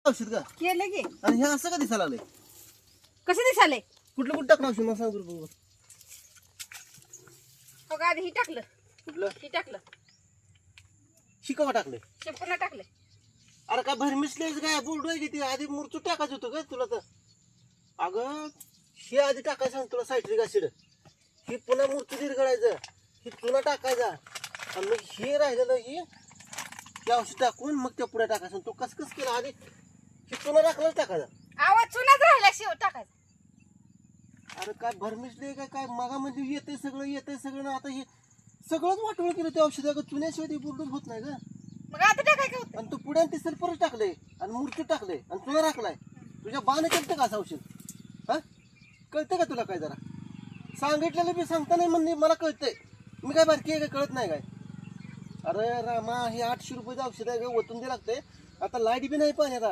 औषध का केलं की. आणि हे असं का दिसायला लागलंय? कसं दिसाले? कुठलं टाकलं औषध मला सांग बरोबर. हो का, आधी ही टाकलं, कुठलं ही टाकलं, शिकवा टाकलंय? पुन्हा टाकलं. अरे काय भरमिसलेच काय बोलतोय की ती आधी मुरचू टाकायचं होतं का तुला? तर अगं हे आधी टाकायचं सांग तुला सायट्रिक ऍसिड. हे पुन्हा मुरचू विरघळायचं, हे पुन्हा टाकायचा आणि मग हे राहिलेलं हे औषध टाकून मग त्या पुढे टाकायचं. तू कसं केलं आधी? हे पुन्हा टाकलं टाकायचा. आवाज चुनाच राहिला शेव टाकायचा. अरे काय भरमिसले काय मागा म्हणजे येते सगळं ना. आता हे सगळंच वाटवळ केलं ते औषध. अगं चुन्याशिवाय ते बुरडून होत नाही का? मग आता टाकायचं होतं. आणि तू पुढे ते सल्फरच टाकले आणि मूर्ती टाकले आणि तुला टाकलाय. तुझ्या बाण केलं का असं औषध? हा कळतं का तुला? काय जरा सांगितलेलं बी सांगता नाही म्हणणे मला कळतंय. मी काय बारकी आहे काय कळत नाही काय? अरे रामा हे 800 रुपयाचं औषध आहे का? ओतून दे लागतंय. आता लाईट बी नाही पाण्याला.